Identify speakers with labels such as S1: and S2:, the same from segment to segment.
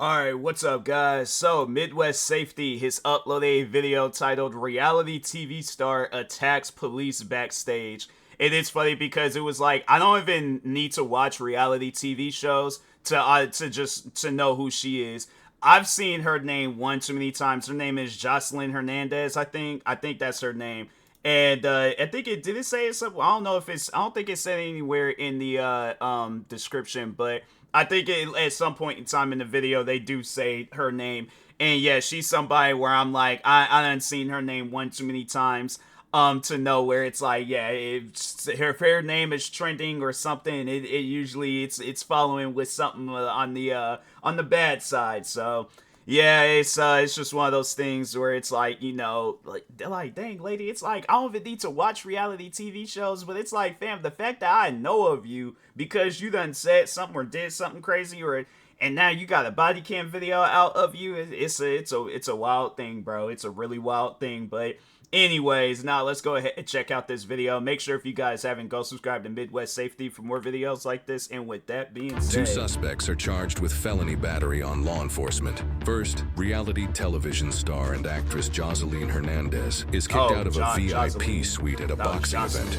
S1: Alright, what's up guys? So, Midwest Safety has uploaded a video titled Reality TV Star Attacks Police Backstage. And it's funny because it was like, I don't even need to watch reality TV shows to know who she is. I've seen her name one too many times. Her name is Jocelyn Hernandez, I think. I think that's her name. And I think it did it say it's I don't know if it's I don't think it said anywhere in the description, but I think at some point in time in the video they do say her name. And yeah, she's somebody where I'm like, I done seen her name one too many times to know where it's like, yeah, if her name is trending or something, it usually it's following with something on the bad side. So yeah, it's just one of those things where it's like, like they're like, dang lady, it's like I don't even need to watch reality TV shows, but it's like, fam, the fact that I know of you because you done said something or did something crazy or and now you got a body cam video out of you, it's a wild thing, bro. It's a really wild thing. But anyways, now let's go ahead and check out this video. Make sure if you guys haven't, go subscribe to Midwest Safety for more videos like this. And with that being said,
S2: two suspects are charged with felony battery on law enforcement. First, reality television star and actress Jocelyn Hernandez is kicked out of a VIP suite at a boxing event.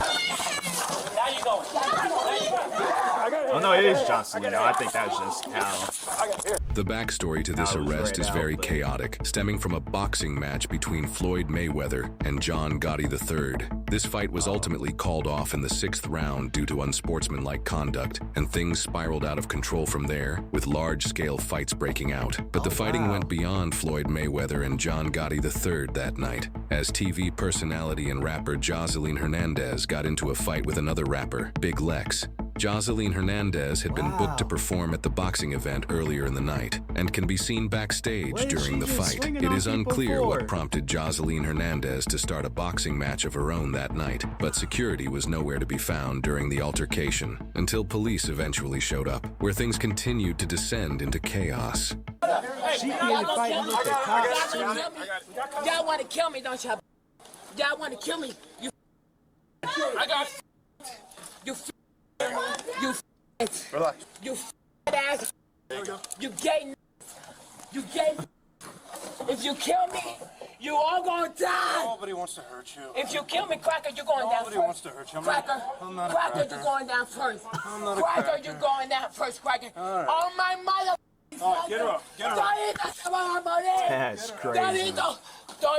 S1: Oh no, it is Jocelyn. No, I think that was just how.
S2: The backstory to this arrest is very chaotic, stemming from a boxing match between Floyd Mayweather and John Gotti III. This fight was ultimately called off in the 6th round due to unsportsmanlike conduct, and things spiraled out of control from there, with large-scale fights breaking out. But the fighting went beyond Floyd Mayweather and John Gotti III that night, as TV personality and rapper Jocelyn Hernandez got into a fight with another rapper, Big Lex. Jocelyn Hernandez had been booked to perform at the boxing event earlier in the night and can be seen backstage during the fight. It is unclear what prompted Jocelyn Hernandez to start a boxing match of her own that night, but security was nowhere to be found during the altercation until police eventually showed up, where things continued to descend into chaos.
S3: She fighting with the cops. Y'all want to kill me, don't y'all? Y'all want to kill me? You. I got. You. You relax. You ass. You gay. You gay. If you kill me, you all gonna die.
S4: Nobody wants to hurt you.
S3: If you kill me, Cracker, you're going down first.
S4: Nobody wants to hurt you.
S3: I'm not a cracker, you're going down first.
S4: I'm not a
S3: Cracker, you're going down first, Cracker.
S4: All right.
S3: Oh my mother.
S4: All right, get her up. Get her up.
S1: That's crazy. Yeah,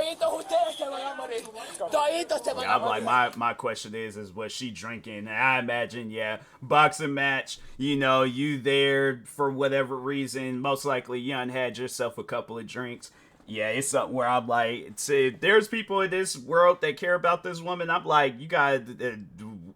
S1: I'm like, my question is was she drinking? And I imagine, yeah, boxing match, you there for whatever reason, most likely you done had yourself a couple of drinks. Yeah, it's something where I'm like, there's people in this world that care about this woman. I'm like, you got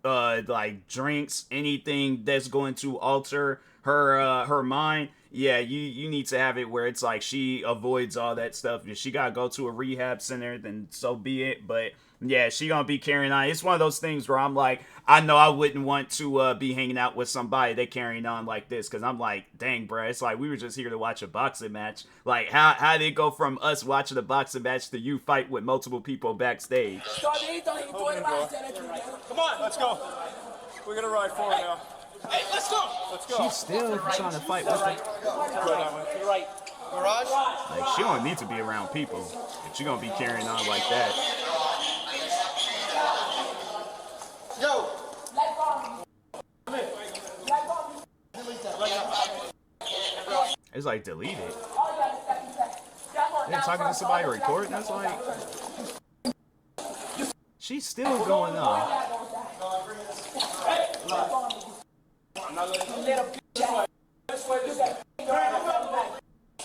S1: like drinks, anything that's going to alter her mind. Yeah, you need to have it where it's like she avoids all that stuff. If she gotta go to a rehab center, then so be it. But yeah, she gonna be carrying on. It's one of those things where I'm like, I know I wouldn't want to be hanging out with somebody that carrying on like this, because I'm like, dang, bro, it's like we were just here to watch a boxing match. Like, how did it go from us watching a boxing match to you fight with multiple people backstage?
S4: Come on, let's go. We're gonna ride forward now. Hey, let's go. Let's go.
S1: She's still trying to fight with it.
S4: You're right. Garage?
S1: Like, she don't need to be around people if she gonna be carrying on like that.
S4: Yo.
S1: It's like deleted. They're talking to somebody recording. That's like she's still going on.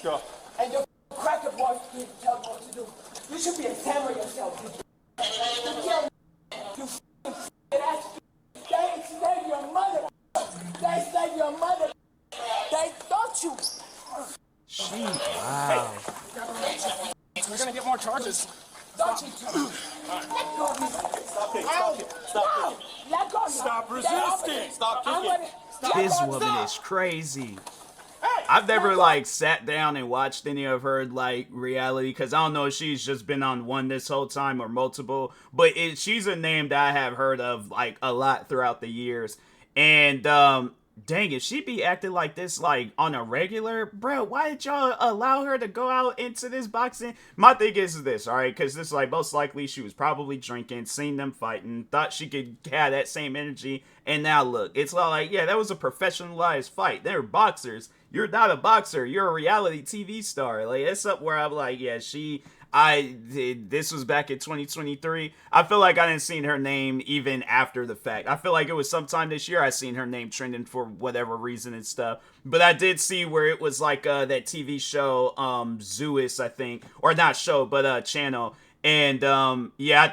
S4: Go.
S3: And your cracker boy tell you what to do. You should be ashamed of yourself. You they saved your mother. They saved your mother. They thought you.
S1: Wow.
S4: We're gonna get more charges.
S3: Don't you?
S4: Stop resisting. Stop kicking.
S1: This woman is crazy. I've never like sat down and watched any of her like reality, because I don't know if she's just been on one this whole time or multiple, but she's a name that I have heard of like a lot throughout the years. And Dang, if she be acting like this, like, on a regular, bro, why did y'all allow her to go out into this boxing? My thing is this, alright? Because this, like, most likely she was probably drinking, seen them fighting, thought she could have that same energy, and now look, it's all like, yeah, that was a professionalized fight. They're boxers. You're not a boxer. You're a reality TV star. Like, it's up where I'm like, yeah, this was back in 2023. I feel like I didn't see her name even after the fact. I feel like it was sometime this year I seen her name trending for whatever reason and stuff. But I did see where it was like that TV show, Zeus, I think, or not show, but channel. And yeah, I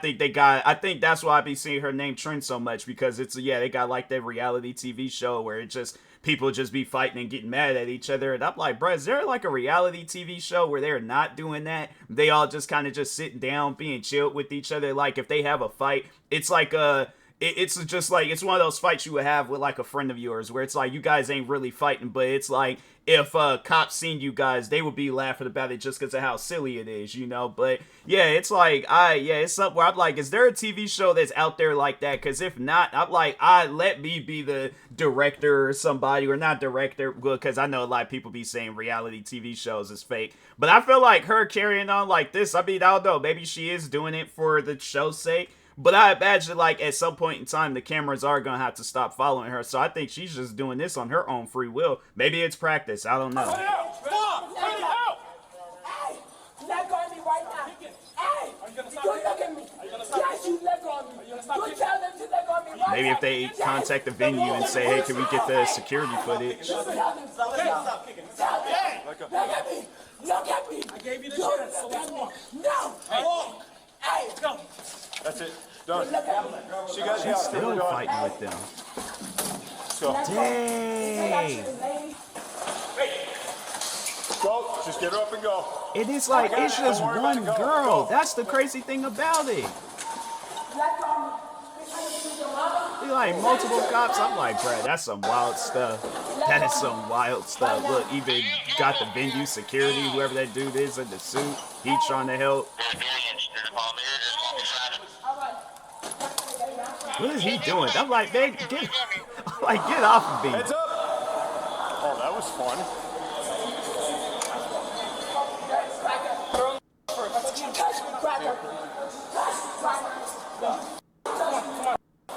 S1: think that's why I be seeing her name trend so much, because they got like that reality TV show where it just people just be fighting and getting mad at each other. And I'm like, bro, is there like a reality TV show where they're not doing that? They all just kind of just sitting down, being chilled with each other. Like if they have a fight, it's like it's just like, it's one of those fights you would have with like a friend of yours where it's like you guys ain't really fighting, but it's like if cops seen you guys, they would be laughing about it just because of how silly it is, you know? But yeah, it's like, it's something where I'm like, is there a TV show that's out there like that? Because if not, I'm like, let me be the director or somebody, or not director, because I know a lot of people be saying reality TV shows is fake. But I feel like her carrying on like this, I mean, I don't know, maybe she is doing it for the show's sake. But I imagine, like, at some point in time, the cameras are going to have to stop following her. So I think she's just doing this on her own free will. Maybe it's practice. I don't know.
S3: Stop! Hey! Leg on me right now. Hey! You look at me. Yes, you leg on me. You tell them to leg on me right now.
S1: Maybe if they contact the venue and say, hey, can we get the security footage?
S3: Stop kicking. Look at me. Look at me. I gave you the chance. So let's walk. No. Hey! Go.
S4: That's it. Done. She got
S1: She's still fighting with them.
S4: Let's go.
S1: Dang.
S4: Go. Just get her up and go.
S1: It is like, it's just one girl. That's the crazy thing about it. Be like multiple cops. I'm like, bruh, that's some wild stuff. That is some wild stuff. Look, even got the venue security, whoever that dude is in the suit. He trying to help. What is he doing? I'm like, man, get off of me.
S4: Heads up. Oh, that was fun.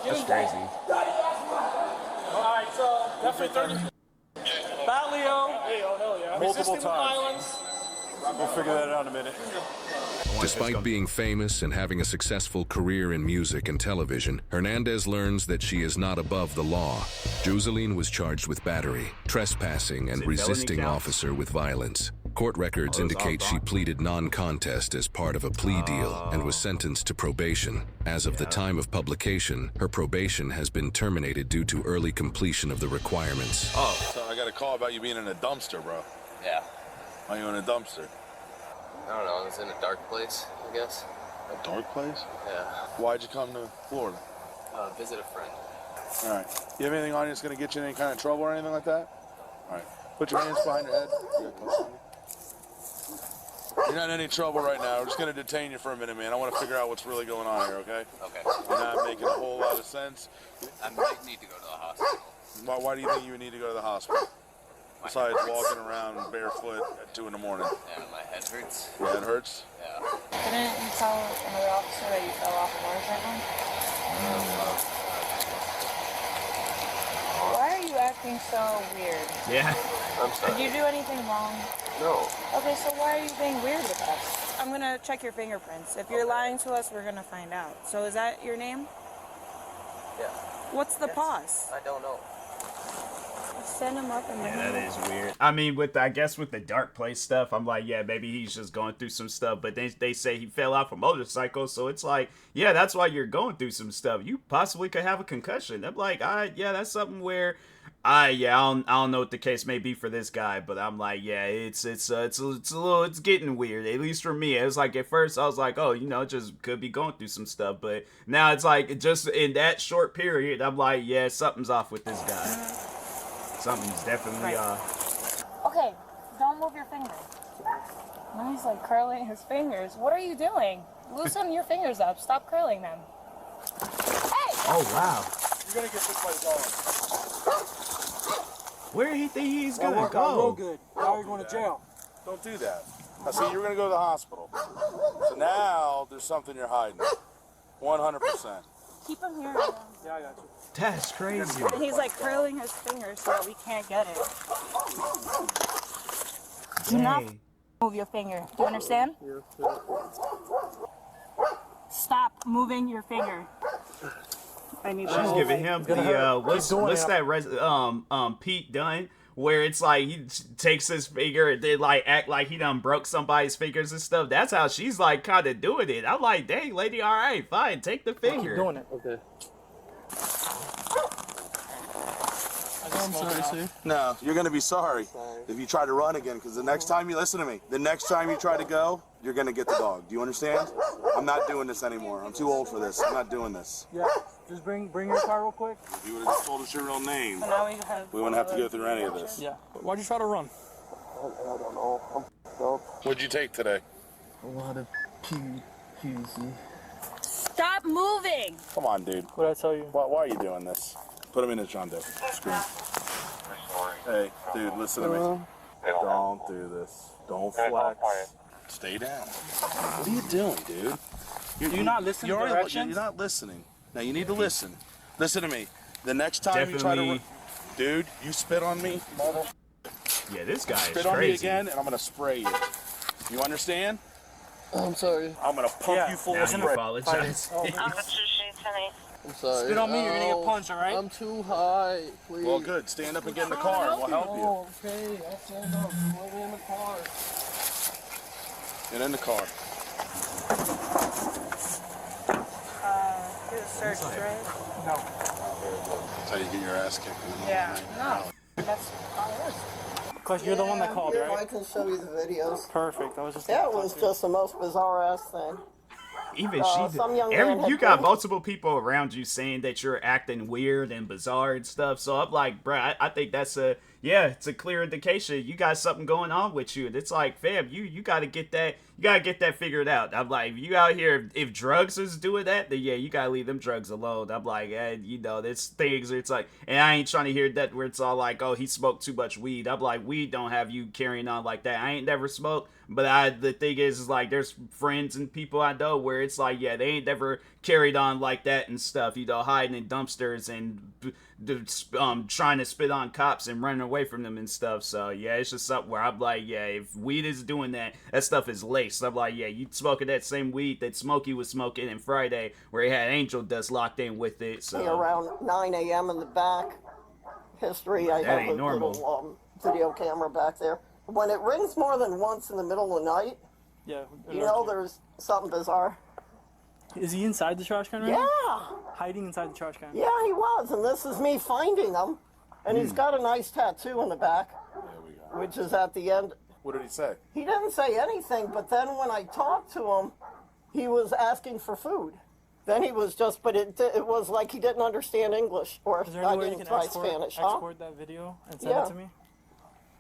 S1: That's crazy.
S4: Alright, so definitely 30. Bat Leo. Hell yeah. Multiple times. We'll figure that out in a minute.
S2: Despite being famous and having a successful career in music and television, Hernandez learns that she is not above the law. Joseline was charged with battery, trespassing, and resisting officer with violence. Court records indicate she pleaded non-contest as part of a plea deal and was sentenced to probation. As of the time of publication, her probation has been terminated due to early completion of the requirements.
S5: Oh, so I got a call about you being in a dumpster, bro.
S6: Yeah.
S5: Are you in a dumpster?
S6: I don't know, I was in a dark place, I guess.
S5: A dark place?
S6: Yeah.
S5: Why'd you come to Florida?
S6: Visit a friend.
S5: All right. You have anything on you that's going to get you in any kind of trouble or anything like that? All right. Put your hands behind your head. You're not in any trouble right now. We're just going to detain you for a minute, man. I want to figure out what's really going on here, okay?
S6: Okay.
S5: You're not making a whole lot of sense.
S6: I might need to go to the hospital.
S5: Why do you think you would need to go to the hospital? Besides walking around barefoot at 2 in the morning.
S6: Yeah, my head hurts.
S5: Your head hurts?
S6: Yeah.
S7: Didn't you tell another officer that you fell off a motorcycle? Why are you acting so weird?
S1: Yeah.
S6: I'm
S7: Did
S6: sorry.
S7: you do anything wrong?
S6: No.
S7: Okay, so why are you being weird with us? I'm gonna check your fingerprints. If you're lying to us, we're gonna find out. So is that your name?
S6: Yeah.
S7: What's the pause?
S6: I don't know.
S7: Send him up and
S1: Yeah, that is weird. I mean, I guess with the dark place stuff, I'm like, yeah, maybe he's just going through some stuff. But they say he fell off a motorcycle, so it's like, yeah, that's why you're going through some stuff. You possibly could have a concussion. I'm like, yeah, that's something where, I don't know what the case may be for this guy, but I'm like, yeah, it's getting weird. At least for me, it was like at first I was like, oh, just could be going through some stuff, but now it's like just in that short period, I'm like, yeah, something's off with this guy. Something's definitely off.
S7: Okay, don't move your fingers. Now he's like curling his fingers. What are you doing? Loosen your fingers up. Stop curling them. Hey!
S1: Oh, wow.
S4: You're gonna get this place on.
S1: Where he think he's
S4: That
S1: gonna
S4: worked out real
S1: go?
S4: good. Now you're going to jail.
S5: Don't do that. I see you're going to go to the hospital. So now there's something you're hiding. 100%.
S7: Keep him here.
S4: Yeah, I got you.
S1: That's crazy.
S7: And he's like curling his fingers so that we can't get it. Do not
S1: Dang.
S7: move your finger. Do you understand? Stop moving your finger. I need
S1: She's giving him the what's that Pete Dunne, where it's like he takes his finger and then like act like he done broke somebody's fingers and stuff. That's how she's like kind of doing it. I'm like, dang lady, all right, fine, take the finger.
S4: Keep doing it. Okay. I'm sorry, sir.
S5: No, you're going to be sorry if you try to run again, because the next time you listen to me, the next time you try to go, you're going to get the dog. Do you understand? I'm not doing this anymore. I'm too old for this. I'm not doing this.
S4: Yeah. Just bring your car real quick.
S5: If you would have just told us your real name,
S7: Now we
S5: wouldn't have to go through any of this.
S4: Yeah. Why'd you try to run?
S8: I don't know.
S5: What'd you take today?
S8: A lot of PVC.
S7: Stop moving.
S5: Come on, dude.
S4: What did I tell you?
S5: Why are you doing this? Put him in his John Doe. Scream. Hey, dude, listen to me. Don't do this. Don't flex. Stay down. What are you doing, dude?
S4: Do you not listen to directions?
S5: You're not listening. Now you need to listen. Listen to me. The next time you try to, dude, you spit on me.
S1: Yeah, this guy is
S5: Spit
S1: crazy.
S5: on me again, and I'm gonna spray you. You understand?
S8: I'm sorry.
S5: I'm gonna pump you full
S1: Now
S5: of
S1: he
S5: spray.
S1: apologizes.
S8: I'm sorry.
S4: Spit on me, you're gonna get
S8: Ow.
S4: punched, alright?
S8: I'm too high. Please.
S5: Well, good. Stand up and get in the car, and we'll help you.
S8: Oh, okay. I'll stand up. Let me in the car.
S5: Get in the car.
S7: Do a search, right?
S5: That's how you get your ass kicked in the middle
S7: Yeah.
S5: of the night.
S7: No. That's how it is.
S4: Because you're the one that called,
S8: Here, I
S4: right?
S8: can show you the videos.
S4: Perfect. I was just.
S8: That was just the most bizarre ass thing.
S1: Even
S8: some young man
S1: you
S8: had
S1: got
S8: been-
S1: multiple people around you saying that you're acting weird and bizarre and stuff. So I'm like, bruh, I think that's it's a clear indication you got something going on with you. And it's like, fam, you gotta get that figured out. I'm like, you out here, if drugs is doing that, then yeah, you gotta leave them drugs alone. I'm like, there's things where it's like, and I ain't trying to hear that where it's all like, oh, he smoked too much weed. I'm like, weed don't have you carrying on like that. I ain't never smoked. But the thing is like, there's friends and people I know where it's like, yeah, they ain't never carried on like that and stuff, hiding in dumpsters and trying to spit on cops and running away from them and stuff. So yeah, it's just something where I'm like, yeah, if weed is doing that, that stuff is laced. I'm like, yeah, you smoking that same weed that Smokey was smoking in Friday, where he had angel dust locked in with it. So
S8: Around 9 a.m. in the back. History. I
S1: That
S8: have
S1: ain't
S8: a
S1: normal.
S8: little video camera back there. When it rings more than once in the middle of the night,
S4: Yeah.
S8: you know there's something bizarre.
S4: Is he inside the trash can right
S8: Yeah.
S4: now? Hiding inside the trash can.
S8: Yeah, he was, and this is me finding him. And he's got a nice tattoo on the back, which is at the end.
S5: What did he say?
S8: He didn't say anything, but then when I talked to him, he was asking for food. Then he was just, but it was like he didn't understand English, or
S4: Is there
S8: I
S4: any way you
S8: didn't
S4: can
S8: try
S4: export
S8: Spanish, huh?
S4: that video and send
S8: Yeah.
S4: it to me?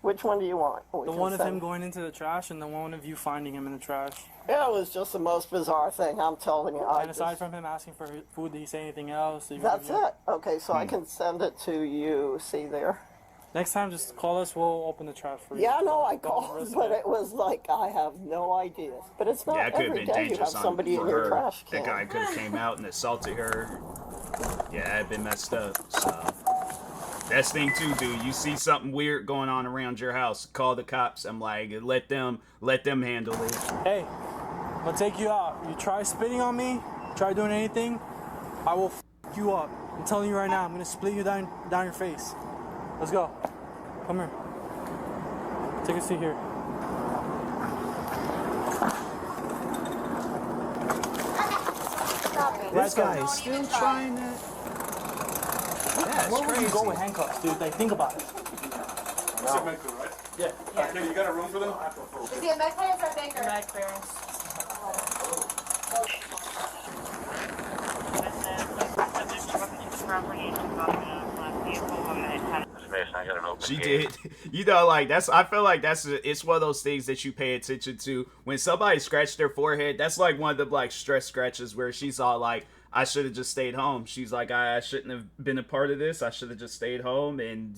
S8: Which one do you want? We
S4: The
S8: can
S4: one of
S8: send-
S4: him going into the trash and the one of you finding him in the trash.
S8: Yeah, it was just the most bizarre thing, I'm telling you.
S4: And aside from him asking for food, did he say anything else? Did you-
S8: That's it. Okay, so I can send it to you. See there?
S4: Next time, just call us. We'll open the trash for you.
S8: Yeah, no, I
S4: Don't
S8: called,
S4: risk
S8: but it was like, I have no idea. But it's not
S1: that could have
S8: every
S1: been
S8: day you have
S1: dangerous
S8: somebody
S1: for
S8: in your
S1: her.
S8: trash can.
S1: That guy could have came out and assaulted her. Yeah, that'd been messed up. So that's the thing too, dude. You see something weird going on around your house, call the cops. I'm like, let them handle it.
S4: Hey, I'm gonna take you out. You try spitting on me, try doing anything, I will f you up. I'm telling you right now, I'm gonna split you down your face. Let's go. Come here. Take a seat here.
S1: This guy is still trying to. That's
S4: Where would
S1: crazy.
S4: you go with handcuffs, dude? Like, think about it.
S5: No. Medical, right?
S4: Yeah.
S5: Okay, you got a room for them?
S7: Is he a med clearance or Baker? Med clearance.
S1: She did. I feel like it's one of those things that you pay attention to. When somebody scratched their forehead, that's like one of the like stress scratches where she's all like, I should have just stayed home. She's like, I shouldn't have been a part of this. I should have just stayed home and,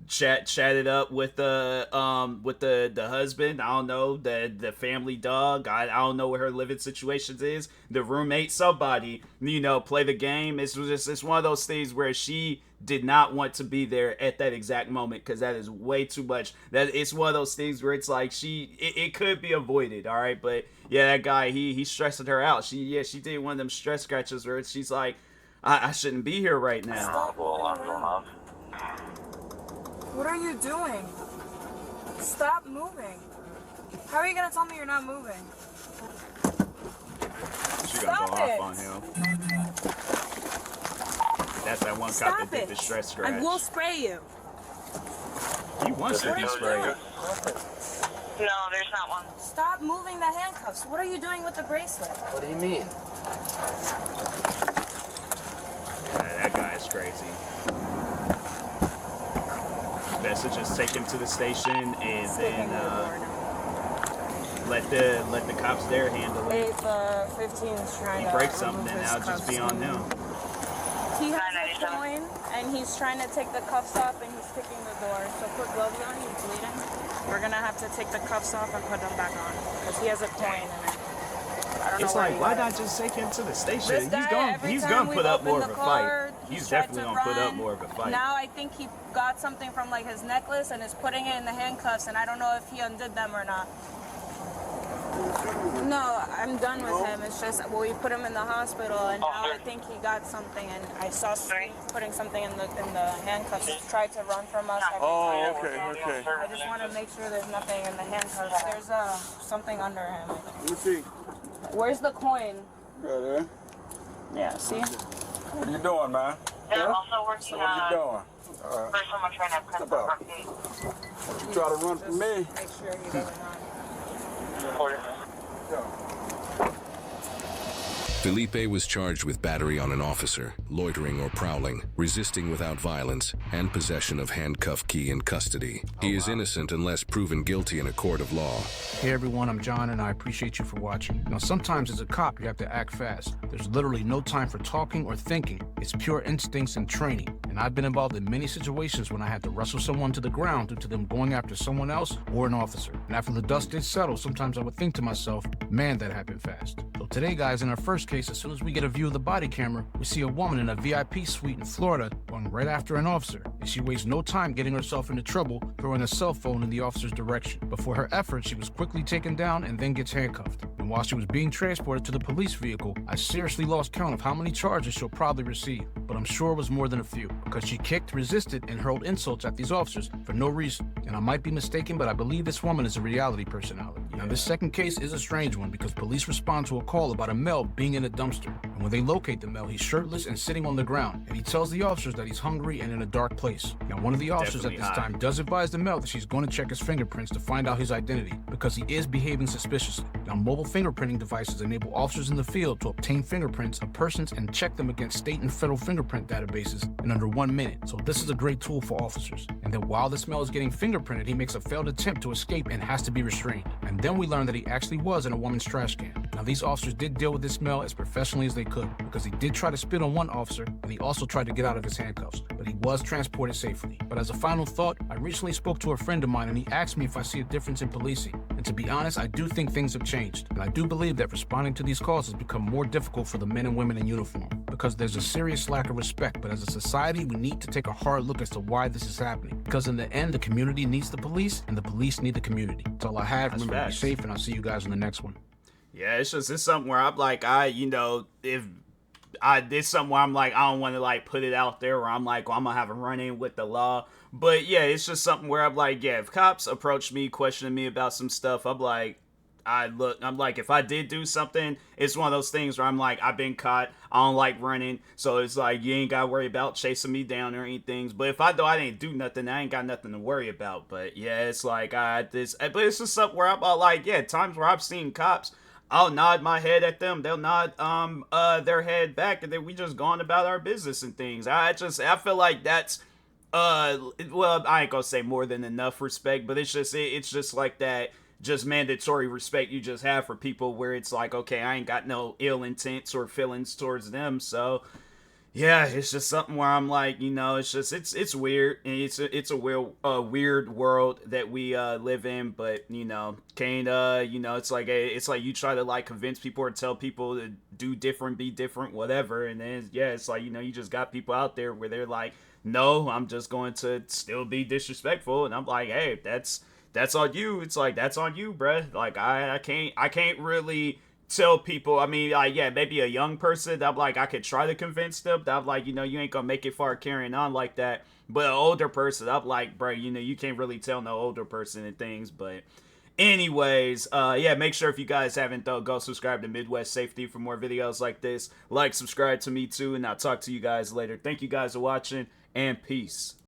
S1: chatted up with the husband. I don't know, the family dog. I don't know what her living situations is. The roommate, somebody, play the game. It's one of those things where she did not want to be there at that exact moment, because that is way too much. That it's one of those things where it's like it could be avoided, all right. But yeah, that guy, he's stressing her out. She did one of them stress scratches where she's like, I shouldn't be here right now.
S7: What are you doing? Stop moving. How are you gonna tell me you're not moving?
S1: She gonna go off on him. That's that one cop that did the stress scratch.
S7: I will spray you.
S1: He wants to be sprayed.
S9: No, there's not one.
S7: Stop moving the handcuffs. What are you doing with the bracelet?
S6: What do you mean?
S1: That guy is crazy. Best to just take him to the station and then let the cops there handle it.
S7: If 15 is trying to
S1: break something, then that'll just be on them.
S7: He has a coin and he's trying to take the cuffs off and he's kicking the door. So put gloves on. He's bleeding. We're gonna have to take the cuffs off and put them back on because he has a coin in it.
S1: It's like, why not just take him to the station? He's gonna put up more of a fight. He's definitely gonna put up more of a fight.
S7: Now I think he got something from like his necklace and is putting it in the handcuffs, and I don't know if he undid them or not. No, I'm done with him. It's just, well, we put him in the hospital, and now I think he got something, and I saw putting something in the handcuffs. He tried to run from us.
S5: Oh, okay.
S7: I just want to make sure there's nothing in the handcuffs. There's something under him.
S5: Let me see.
S7: Where's the coin?
S5: Right there.
S7: Yeah, see?
S5: What are you doing, man?
S9: They're also working
S5: What are you doing?
S9: for someone trying to press the front gate.
S5: Don't you try to run from me.
S7: Make sure he doesn't run.
S2: Felipe was charged with battery on an officer, loitering or prowling, resisting without violence, and possession of handcuff key in custody. He is innocent unless proven guilty in a court of law.
S10: Hey everyone, I'm John and I appreciate you for watching. Now sometimes as a cop you have to act fast. There's literally no time for talking or thinking. It's pure instincts and training. And I've been involved in many situations when I had to wrestle someone to the ground due to them going after someone else or an officer. And after the dust did settle, sometimes I would think to myself, man, that happened fast. So today guys, in our first case, as soon as we get a view of the body camera, we see a woman in a VIP suite in Florida going right after an officer, and she wastes no time getting herself into trouble, throwing a cell phone in the officer's direction. But for her efforts, she was quickly taken down and then gets handcuffed. And while she was being transported to the police vehicle, I seriously lost count of how many charges she'll probably receive, but I'm sure it was more than a few, because she kicked, resisted, and hurled insults at these officers for no reason. And I might be mistaken, but I believe this woman is a reality personality. Now this second case is a strange one because police respond to a call about a male being in a dumpster. And when they locate the male, he's shirtless and sitting on the ground, and he tells the officers that he's hungry and in a dark place. Now one of the officers at this time does advise the male that she's going to check his fingerprints to find out his identity because he is behaving suspiciously. Now mobile fingerprinting devices enable officers in the field to obtain fingerprints of persons and check them against state and federal fingerprint databases in under 1 minute. So this is a great tool for officers. And then while this male is getting fingerprinted, he makes a failed attempt to escape and has to be restrained. And then we learn that he actually was in a woman's trash can. Now these officers did deal with this male as professionally as they could because he did try to spit on one officer and he also tried to get out of his handcuffs, but he was transported safely. But as a final thought, I recently spoke to a friend of mine and he asked me if I see a difference in policing. And to be honest, I do think things have changed. And I do believe that responding to these calls has become more difficult for the men and women in uniform because there's a serious lack of respect. But as a society, we need to take a hard look as to why this is happening. Because in the end, the community needs the police and the police need the community. That's all I have. Remember, be safe, and I'll see you guys in the next one.
S1: Yeah, it's something where I'm like, if I did something where I'm like, I don't want to like put it out there where I'm like, well, I'm gonna have a run in with the law. But yeah, it's just something where I'm like, yeah, if cops approach me questioning me about some stuff, I'm like, if I did do something, it's one of those things where I'm like, I've been caught, I don't like running, so it's like, you ain't gotta worry about chasing me down or anything. But if I didn't do nothing, I ain't got nothing to worry about. But yeah, it's like, but it's just something where I'm like, yeah, times where I've seen cops, I'll nod my head at them, they'll nod their head back, and then we just gone about our business and things. I feel like that's well, I ain't gonna say more than enough respect, but it's just like that, just mandatory respect you just have for people where it's like, okay, I ain't got no ill intents or feelings towards them, so yeah, it's just something where I'm like, you know, it's weird, and it's a weird world that we live in. But you know, can't you know, it's like you try to like convince people or tell people to do different, be different, whatever, and then yeah, it's like, you know, you just got people out there where they're like, no, I'm just going to still be disrespectful, and I'm like, hey, that's on you. It's like, that's on you, bruh. Like I can't really tell people. I mean, like, yeah, maybe a young person, I'm like, I could try to convince them that I'm like, you know, you ain't gonna make it far carrying on like that. But an older person, I'm like, bro, you know, you can't really tell no older person and things. But anyways, yeah, make sure if you guys haven't though, go subscribe to Midwest Safety for more videos like this. Like, subscribe to me too, and I'll talk to you guys later. Thank you guys for watching, and peace.